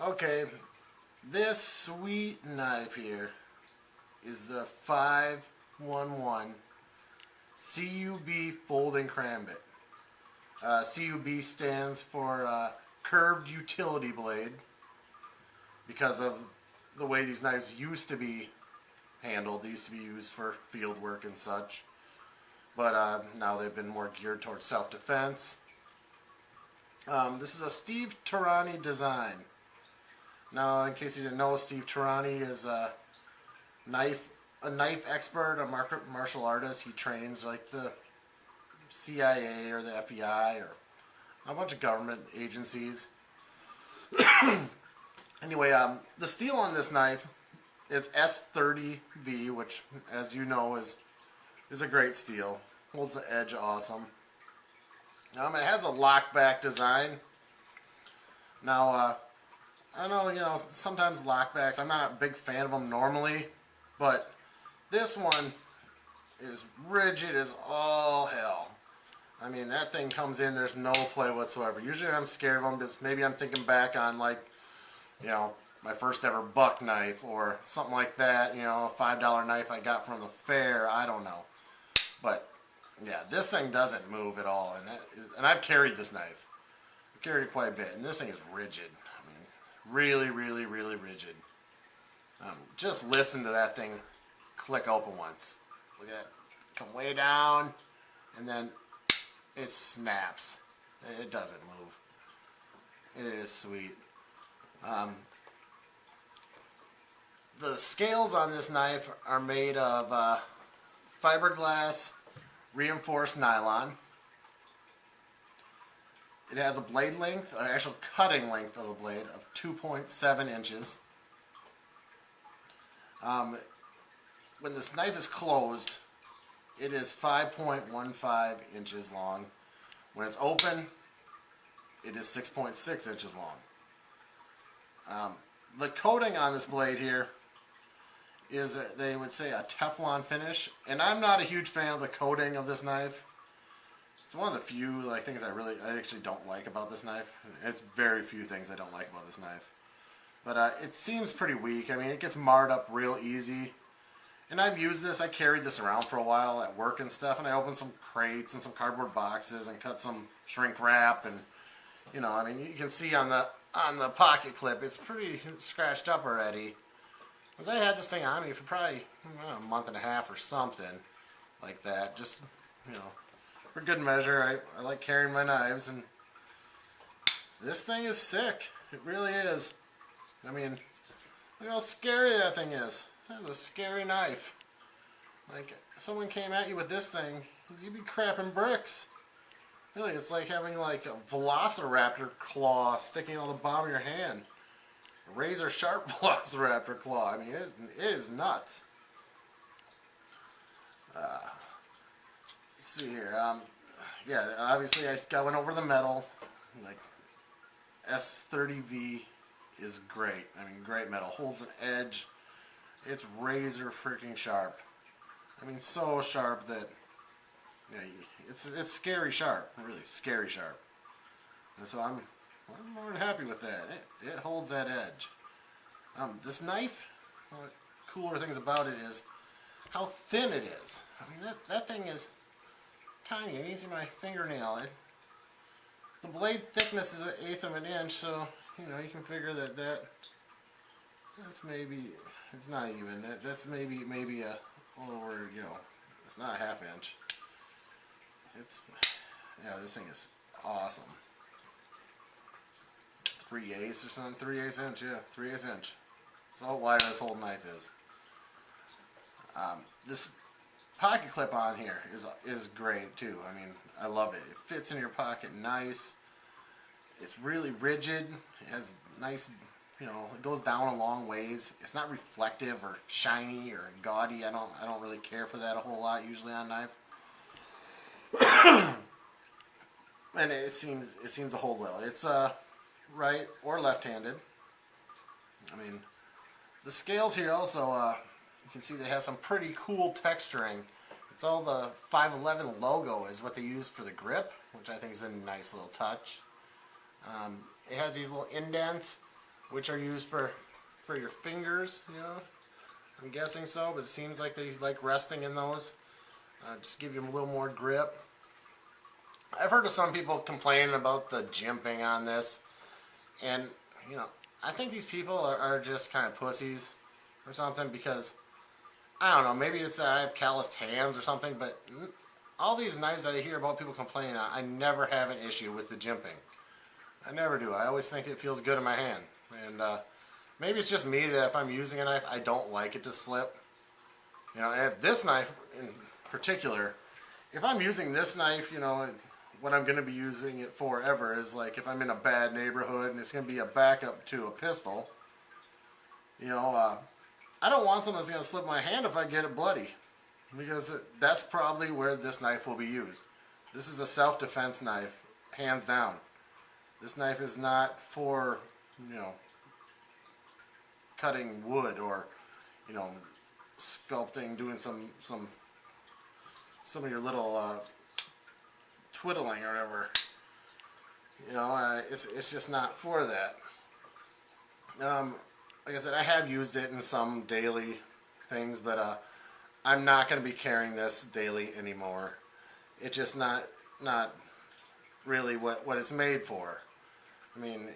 Okay, this sweet knife here is the 511 C.U.B. folding Karambit. C.U.B. stands for curved utility blade because of the way these knives used to be handled. They used to be used for field work and such, but now they've been more geared towards self-defense. This is a Steve Tarani design. Now, in case you didn't know, Steve Tarani is a knife expert, a martial artist. He trains like the CIA or the FBI or a bunch of government agencies. Anyway, the steel on this knife is S30V, which, as you know, is a great steel. Holds the edge awesome. It has a lockback design. Now, I know, sometimes lockbacks, I'm not a big fan of them normally, but this one is rigid as all hell. I mean, that thing comes in, there's no play whatsoever. Usually I'm scared of them because maybe I'm thinking back on, like, my first ever buck knife or something like that, a $5 knife I got from the fair, I don't know. But, yeah, this thing doesn't move at all, and I've carried this knife. I've carried it quite a bit, and this thing is rigid. I mean, really, really, really rigid. Just listen to that thing click open once. Look at it. Come way down, and then it snaps. It doesn't move. It is sweet. The scales on this knife are made of fiberglass reinforced nylon. It has a blade length, actual cutting length of the blade, of 2.7 inches. When this knife is closed, it is 5.15 inches long. When it's open, it is 6.6 inches long. The coating on this blade here is, they would say, a Teflon finish, and I'm not a huge fan of the coating of this knife. It's one of the few things I actually don't like about this knife. It's very few things I don't like about this knife. But it seems pretty weak. I mean, it gets marred up real easy. And I've used this, I carried this around for a while at work and stuff, and I opened some crates and some cardboard boxes and cut some shrink wrap, and I mean, you can see on the pocket clip, it's pretty scratched up already. Because I had this thing on me for probably a month and a half or something like that. Just, for good measure. I like carrying my knives, and this thing is sick. It really is. I mean, look how scary that thing is. That's a scary knife. Like, if someone came at you with this thing, you'd be crapping bricks. Really, it's like having like a velociraptor claw sticking on the palm of your hand. A razor sharp velociraptor claw. I mean, it is nuts. Let's see here. Yeah, obviously I went over the metal. Like, S30V is great. I mean, great metal. Holds an edge. It's razor freaking sharp. I mean, so sharp that, yeah, it's scary sharp. Really scary sharp. And so I'm more than happy with that. It holds that edge. This knife, one of the cooler things about it is how thin it is. I mean, that thing is tiny. It needs my fingernail. The blade thickness is 1/8 of an inch, so you can figure that's maybe, it's not even. That's maybe a little over, it's not a 1/2 inch. Yeah, this thing is awesome. 3/8 or something, 3/8 inch, yeah, 3/8 inch. That's how wide this whole knife is. This pocket clip on here is great too. I mean, I love it. It fits in your pocket nice. It's really rigid. It has nice, it goes down a long ways. It's not reflective or shiny or gaudy. I don't really care for that a whole lot usually on a knife. And it seems to hold well. It's right or left-handed. I mean, the scales here also, you can see they have some pretty cool texturing. It's all the 511 logo is what they use for the grip, which I think is a nice little touch. It has these little indents which are used for your fingers, you know. I'm guessing so, but it seems like they like resting in those. Just give you a little more grip. I've heard of some people complaining about the jimping on this, and you know, I think these people are just kind of pussies or something, because I don't know, maybe it's I have calloused hands or something, but all these knives that I hear about people complaining on, I never have an issue with the jimping. I never do. I always think it feels good in my hand, and maybe it's just me that if I'm using a knife, I don't like it to slip. You know, and if this knife in particular, if I'm using this knife, you know, what I'm going to be using it for ever is like if I'm in a bad neighborhood and it's going to be a backup to a pistol, you know, I don't want something that's going to slip my hand if I get it bloody, because that's probably where this knife will be used. This is a self-defense knife, hands down. This knife is not for, you know, cutting wood or, you know, sculpting, doing some of your little twiddling or whatever. You know, it's just not for that. Like I said, I have used it in some daily things, but I'm not going to be carrying this daily anymore. It's just not really what it's made for. I mean,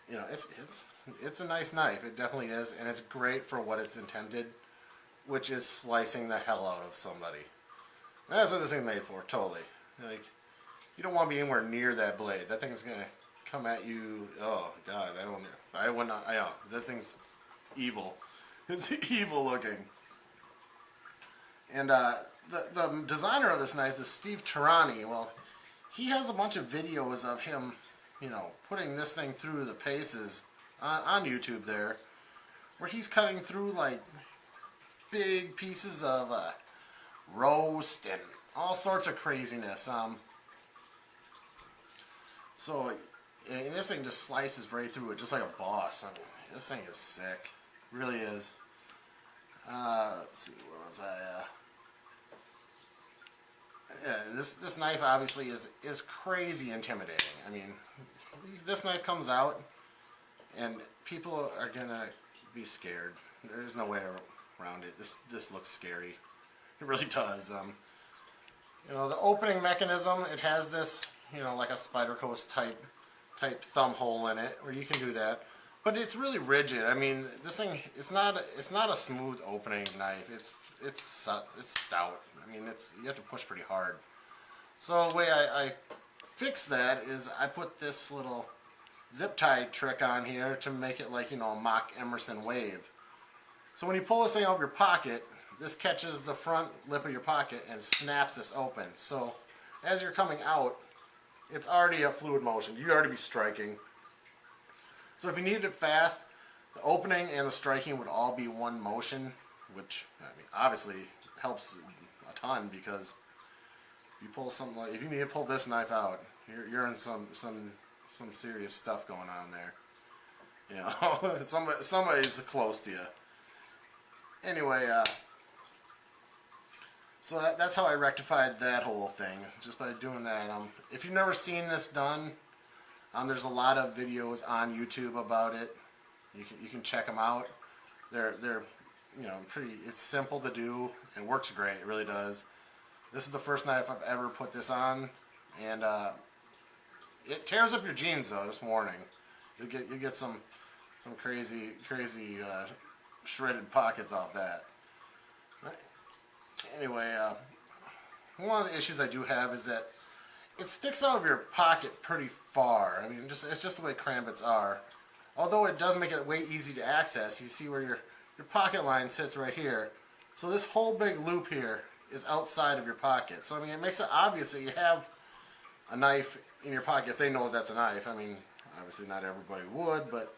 you know, it's a nice knife. It definitely is, and it's great for what it's intended, which is slicing the hell out of somebody. And that's what this thing's made for, totally. Like, you don't want to be anywhere near that blade. That thing's gonna come at you. Oh God, I would not. That thing's evil. It's evil looking. And the designer of this knife is Steve Tirani. Well, he has a bunch of videos of him, you know, putting this thing through the paces on YouTube there, where he's cutting through like big pieces of roast and all sorts of craziness. So and this thing just slices right through it, just like a boss. I mean, this thing is sick, it really is. Let's see, where was I? Yeah, this knife obviously is crazy intimidating. I mean, this knife comes out, and people are gonna be scared. There's no way around it. This looks scary. It really does. You know, the opening mechanism, it has this, you know, like a Spider Coast type thumb hole in it, where you can do that. But it's really rigid. I mean, this thing, it's not a smooth opening knife. It's stout. I mean, you have to push pretty hard. So the way I fix that is I put this little zip tie trick on here to make it like, you know, a mock Emerson wave. So when you pull this thing out of your pocket, this catches the front lip of your pocket and snaps this open. So as you're coming out, it's already a fluid motion. You'd already be striking. So if you needed it fast, the opening and the striking would all be one motion, which, I mean, obviously helps a ton, because if you pull something like, if you need to pull this knife out, you're in some serious stuff going on there. You know, somebody's close to you. Anyway, so that's how I rectified that whole thing, just by doing that. If you've never seen this done, there's a lot of videos on YouTube about it. You can check them out. They're you know, it's simple to do. It works great. It really does. This is the first knife I've ever put this on, and it tears up your jeans though. Just warning. You get some crazy shredded pockets off that. Anyway, one of the issues I do have is that it sticks out of your pocket pretty far. I mean, it's just the way Karambits are. Although it does make it way easy to access. You see where your pocket line sits right here. So this whole big loop here is outside of your pocket. So I mean, it makes it obvious that you have a knife in your pocket if they know that's a knife. I mean, obviously not everybody would, but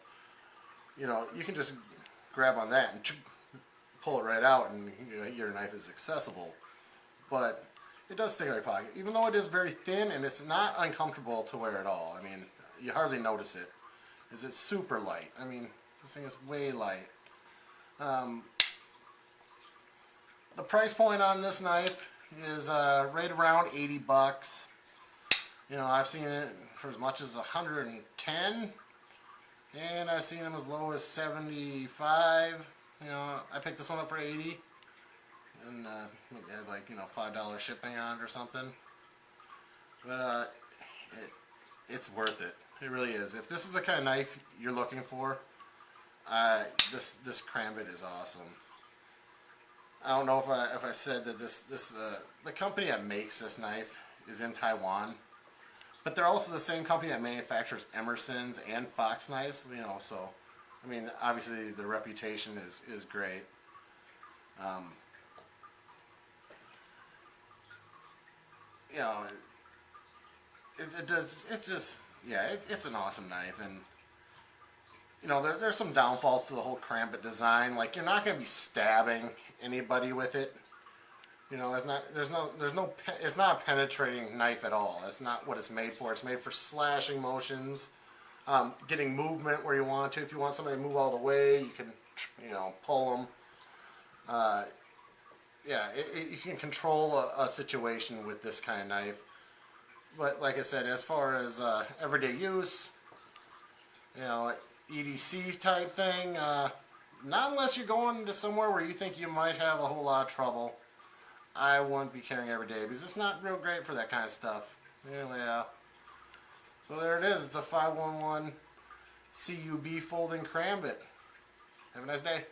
you know, you can just grab on that and pull it right out, and you know, your knife is accessible. But it does stick out of your pocket, even though it is very thin, and it's not uncomfortable to wear at all. I mean, you hardly notice it. It's super light. I mean, this thing is way light. The price point on this knife is right around 80 bucks. You know, I've seen it for as much as 110. and I've seen them as low as 75. You know, I picked this one up for 80, and it had like, you know, $5 shipping on it or something. But it's worth it. It really is. If this is the kind of knife you're looking for, this Karambit is awesome. I don't know if I said that the company that makes this knife is in Taiwan, but they're also the same company that manufactures Emerson's and Fox knives. You know, so I mean, obviously the reputation is great. You know, it's an awesome knife, and you know, there's some downfalls to the whole Karambit design. Like, you're not going to be stabbing anybody with it. You know, it's not a penetrating knife at all. That's not what it's made for. It's made for slashing motions, getting movement where you want to. If you want somebody to move all the way, you can, you know, pull them. Yeah, you can control a situation with this kind of knife. But like I said, as far as everyday use, you know, EDC type thing, not unless you're going to somewhere where you think you might have a whole lot of trouble. I wouldn't be carrying every day because it's not real great for that kind of stuff. Anyway, so there it is, the 511 C.U.B folding Karambit. Have a nice day.